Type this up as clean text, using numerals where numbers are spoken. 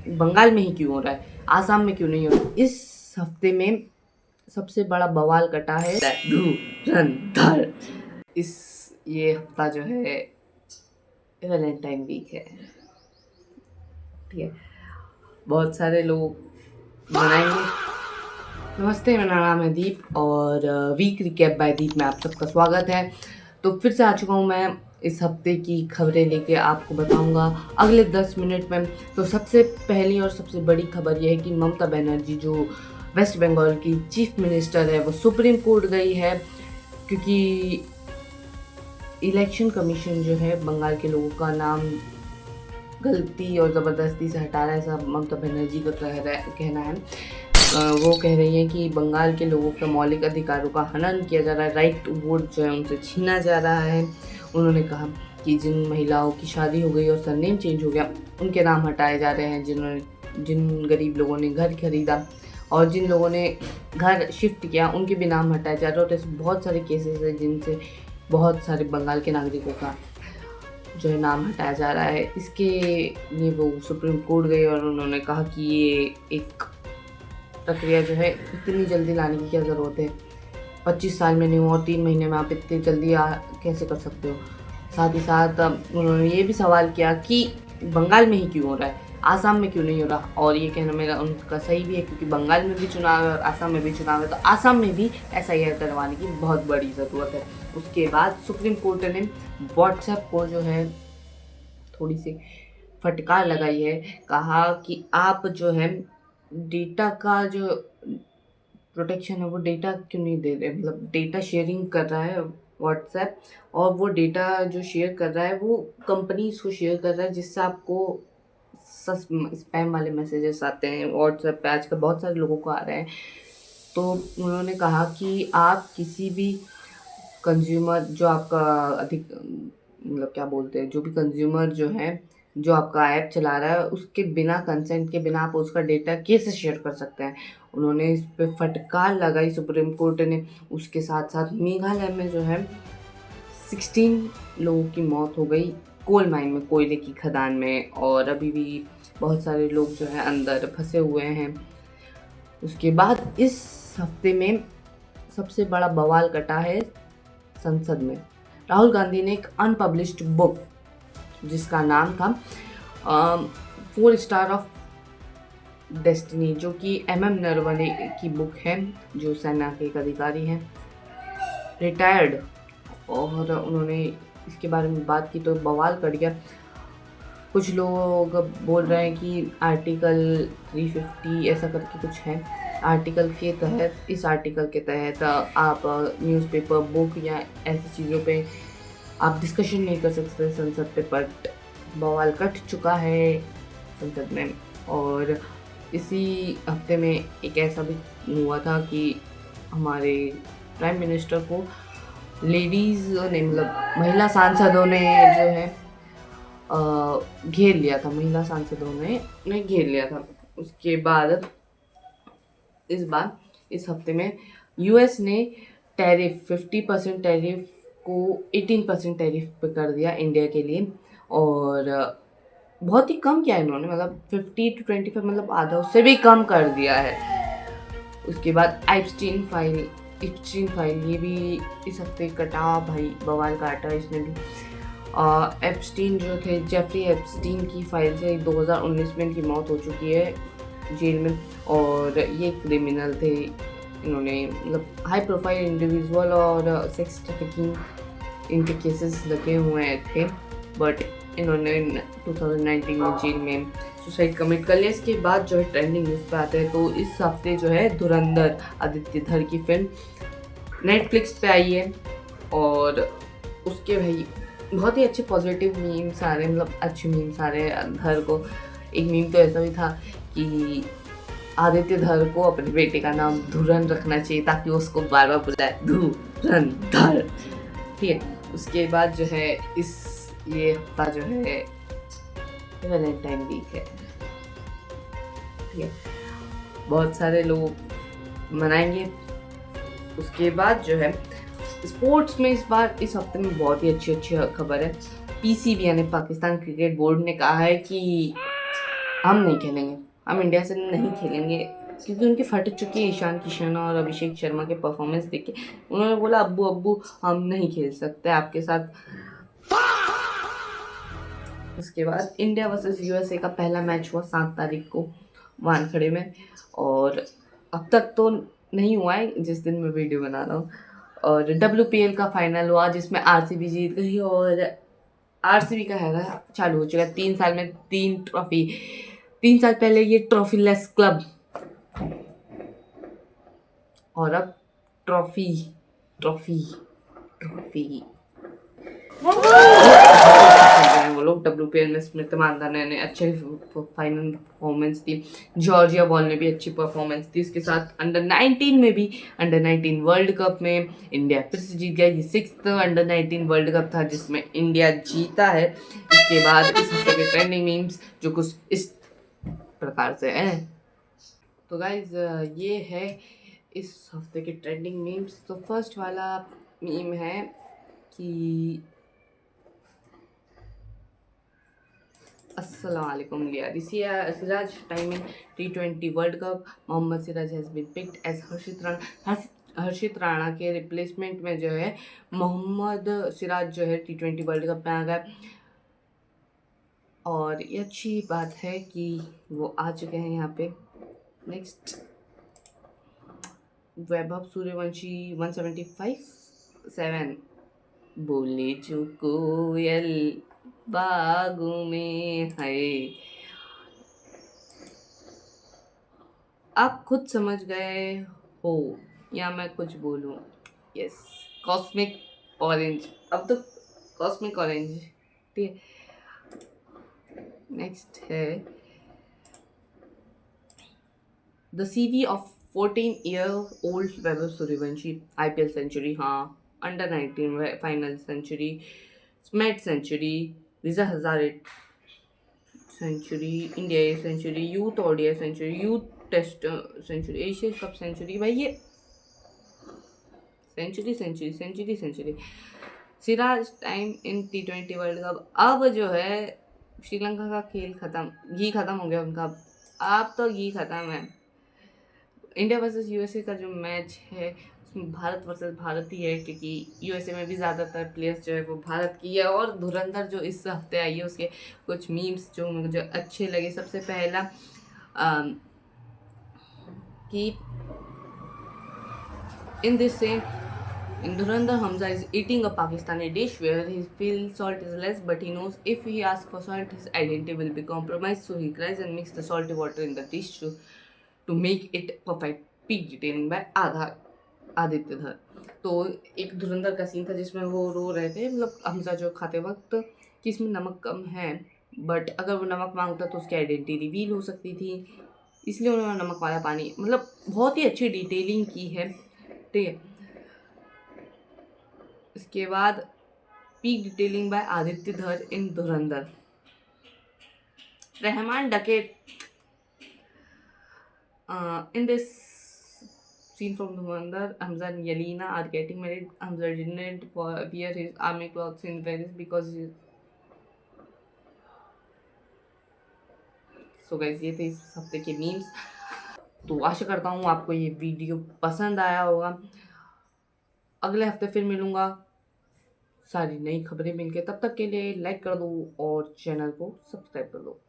बंगाल में ही क्यों हो रहा है, आसाम में क्यों नहीं हो रहा है। इस हफ्ते में सबसे बड़ा बवाल कटा है धुरंधर। ये हफ्ता जो है वैलेंटाइन वीक है, ठीक है। बहुत सारे लोग मनाएंगे। नमस्ते, मेरा नाम है दीप और वीक रिकैप बाय दीप में आप सबका स्वागत है। तो फिर से आ चुका हूँ मैं इस हफ्ते की खबरें लेके आपको बताऊंगा अगले 10 मिनट में। तो सबसे पहली और सबसे बड़ी खबर यह है कि ममता बनर्जी जो वेस्ट बंगाल की चीफ मिनिस्टर है वो सुप्रीम कोर्ट गई है, क्योंकि इलेक्शन कमीशन जो है बंगाल के लोगों का नाम गलती और ज़बरदस्ती से हटा रहा है, ऐसा ममता बनर्जी का कहना है। वो कह रही हैं कि बंगाल के लोगों के मौलिक अधिकारों का हनन किया जा रहा है, राइट टू वोट जो है उनसे छीना जा रहा है। उन्होंने कहा कि जिन महिलाओं की शादी हो गई और सरनेम चेंज हो गया उनके नाम हटाए जा रहे हैं, जिन गरीब लोगों ने घर खरीदा और जिन लोगों ने घर शिफ्ट किया उनके भी नाम हटाए जा रहे हैं। और ऐसे बहुत सारे केसेस हैं जिनसे बहुत सारे बंगाल के नागरिकों का जो है नाम हटाया जा रहा है। इसके लिए वो सुप्रीम कोर्ट गए और उन्होंने कहा कि ये एक प्रक्रिया जो है इतनी जल्दी लाने की क्या ज़रूरत है, 25 साल में नहीं हुआ और 3 महीने में आप इतनी जल्दी कैसे कर सकते हो। साथ ही साथ उन्होंने ये भी सवाल किया कि बंगाल में ही क्यों हो रहा है, आसाम में क्यों नहीं हो रहा। और ये कहना मेरा उनका सही भी है, क्योंकि बंगाल में भी चुनाव है और आसाम में भी चुनाव है, तो आसाम में भी SIR करवाने की बहुत बड़ी ज़रूरत है। उसके बाद सुप्रीम कोर्ट ने व्हाट्सएप को जो है थोड़ी सी फटकार लगाई है, कहा कि आप जो है डेटा का जो प्रोटेक्शन है वो डेटा क्यों नहीं दे रहे, मतलब डेटा शेयरिंग कर रहा है व्हाट्सएप और वो डेटा जो शेयर कर रहा है वो कंपनीज को शेयर कर रहा है, जिससे आपको स्पैम वाले मैसेजेस आते हैं व्हाट्सएप पे। आजकल बहुत सारे लोगों को आ रहे हैं। तो उन्होंने कहा कि आप किसी भी कंज्यूमर जो आपका अधिक मतलब क्या बोलते हैं, जो भी कंज्यूमर जो है जो आपका ऐप चला रहा है उसके बिना कंसेंट के बिना आप उसका डेटा कैसे शेयर कर सकते हैं। उन्होंने इस पे फटकार लगाई सुप्रीम कोर्ट ने। उसके साथ साथ मेघालय में जो है 16 लोगों की मौत हो गई कोल माइन में, कोयले की खदान में, और अभी भी बहुत सारे लोग जो है अंदर फंसे हुए हैं। उसके बाद इस हफ्ते में सबसे बड़ा बवाल कटा है संसद में। राहुल गांधी ने एक अनपब्लिश्ड बुक जिसका नाम था 4 स्टार ऑफ डेस्टिनी, जो कि MM नरवणे की बुक है, जो सेना के एक अधिकारी हैं, रिटायर्ड, और उन्होंने इसके बारे में बात की तो बवाल कर गया। कुछ लोग बोल रहे हैं कि आर्टिकल 350 ऐसा करके कुछ है, आर्टिकल के तहत, इस आर्टिकल के तहत आप न्यूज़पेपर, बुक या ऐसी चीज़ों पे आप डिस्कशन नहीं कर सकते संसद पे। बट बवाल कट चुका है संसद में। और इसी हफ्ते में एक ऐसा भी हुआ था कि हमारे प्राइम मिनिस्टर को लेडीज़ ने, मतलब महिला सांसदों ने जो है घेर लिया था, महिला सांसदों ने घेर लिया था। उसके बाद इस हफ्ते में US ने टैरिफ 50% टैरिफ को 18% टैरिफ पे कर दिया इंडिया के लिए, और बहुत ही कम किया इन्होंने, मतलब 50 to 25, मतलब आधा उससे भी कम कर दिया है। उसके बाद एप्स्टीन फाइल ये भी इस हफ्ते कटा, भाई बवाल काटा इसने भी। एप्स्टीन जो थे, जेफरी एप्स्टीन की फाइल से 2019 में इनकी मौत हो चुकी है जेल में, और ये क्रिमिनल थे। इन्होंने मतलब हाई प्रोफाइल इंडिविजुअल और सेक्स ट्रैफिकिंग इनके केसेस लगे हुए थे, बट इन्होंने 2019 में जेल में सुसाइड कमिट कर लिया। इसके बाद जो है ट्रेंडिंग न्यूज़ पे आते हैं, तो इस हफ्ते जो है धुरंधर आदित्य धर की फिल्म नेटफ्लिक्स पे आई है, और उसके भाई बहुत ही अच्छे पॉजिटिव मीम्स आ रहे हैं, मतलब अच्छे मीम्स आ रहे हैं धर को। एक मीम तो ऐसा भी था कि आदित्य धर को अपने बेटे का नाम धुरन रखना चाहिए ताकि उसको बार बार बुलाए धुरंधर, ठीक है। उसके बाद जो है ये हफ्ता जो है वैलेंटाइन वीक है, ठीक है। बहुत सारे लोग मनाएंगे। उसके बाद जो है स्पोर्ट्स में इस हफ्ते में बहुत ही अच्छी खबर है। PCB यानी पाकिस्तान क्रिकेट बोर्ड ने कहा है कि हम नहीं खेलेंगे, हम इंडिया से नहीं खेलेंगे, क्योंकि उनकी फट चुकी है ईशान किशन और अभिषेक शर्मा के परफॉर्मेंस देख के। उन्होंने बोला अब्बू अब्बू हम नहीं खेल सकते आपके साथ। उसके बाद इंडिया वर्सेस यूएसए का पहला मैच हुआ 7 तारीख को वानखड़े में, और अब तक तो नहीं हुआ है जिस दिन मैं वीडियो बना रहा हूँ। और WPL का फाइनल हुआ जिसमें आरसीबी जीत गई, और आरसीबी का है चालू हो चुका है 3 साल में 3 ट्रॉफी। 3 साल पहले ये ट्रॉफी लेस क्लब, और अब ट्रॉफी ट्रॉफी ट्रॉफी वो लोग WPL में स्मिथ मानधना ने अच्छे फाइनल परफॉर्मेंस दी, जॉर्जिया बॉल ने भी अच्छी परफॉर्मेंस दी। इसके साथ अंडर 19 में भी, अंडर 19 वर्ल्ड कप में इंडिया फिर से जीत गया। ये 6th अंडर 19 वर्ल्ड कप था जिसमें इंडिया जीता है। इसके बाद इस हफ्ते के ट्रेंडिंग मीम्स जो कुछ इस प्रकार से हैं। तो गाइज ये है इस हफ्ते के ट्रेंडिंग मीम्स। तो फर्स्ट वाला मीम है कि Assalamualaikum Liya. Siraj time in T20 World Cup. Mohammed Siraj has been picked as Harshit Rana के रिप्लेसमेंट में जो है मोहम्मद सिराज जो है T20 वर्ल्ड कप में आ गए, और ये अच्छी बात है कि वो आ चुके हैं यहाँ पे। नेक्स्ट वैभव सूर्यवंशी 175 बोले जो कोयल बागों में है। आप खुद समझ गए हो या मैं कुछ बोलूं? यस, कॉस्मिक ऑरेंज, अब तो कॉस्मिक ऑरेंज। ठीक है, नेक्स्ट है the CV of 14-year-old Vaibhav Suryavanshi. IPL century, हाँ, under 19 final century, SMAT century, रिजा Hazare century, India A century, youth ODI century, youth test century, Asia cup century. भाई ये century century century century. Siraj time in T20 world cup. अब जो है श्रीलंका का खेल खत्म, घी खत्म हो गया उनका, अब तो घी खत्म है। इंडिया वर्सेस यूएसए का जो मैच है उसमें भारत वर्सेस भारत ही है, क्योंकि यूएसए में भी ज़्यादातर प्लेयर्स जो है वो भारत की है। और धुरंधर जो इस हफ्ते आई है उसके कुछ मीम्स जो मुझे अच्छे लगे। सबसे पहला कि in this same in Dhurandhar, Hamza is eating a Pakistani dish where he feels salt is less, but he knows if he asks for salt, his identity will be compromised. So he cries and mixes the salty water in the dish to make it perfect. Peak detailing by Aditya धर। तो एक धुरंधर का scene था जिसमें वो रो रहे थे, मतलब हमजा जो खाते वक्त, कि इसमें नमक कम है, बट अगर वो नमक मांगता तो उसकी आइडेंटिटी रिवील हो सकती थी, इसलिए उन्होंने नमक वाला पानी, मतलब बहुत ही अच्छी डिटेलिंग की है। ठीक है, इसके बाद पीक डिटेलिंग बाय आदित्य धर इन धुरंधर। Rahman Duckett in this scene from Dhurandhar, Hamza and Yelena are getting married. Hamza didn't wear his army clothes in Venice because so guys, ये थे इस हफ्ते के मीम्स। तो आशा करता हूँ आपको ये वीडियो पसंद आया होगा। अगले हफ्ते फिर मिलूंगा सारी नई खबरें मिलके। तब तक के लिए लाइक कर दो और चैनल को सब्सक्राइब कर दो।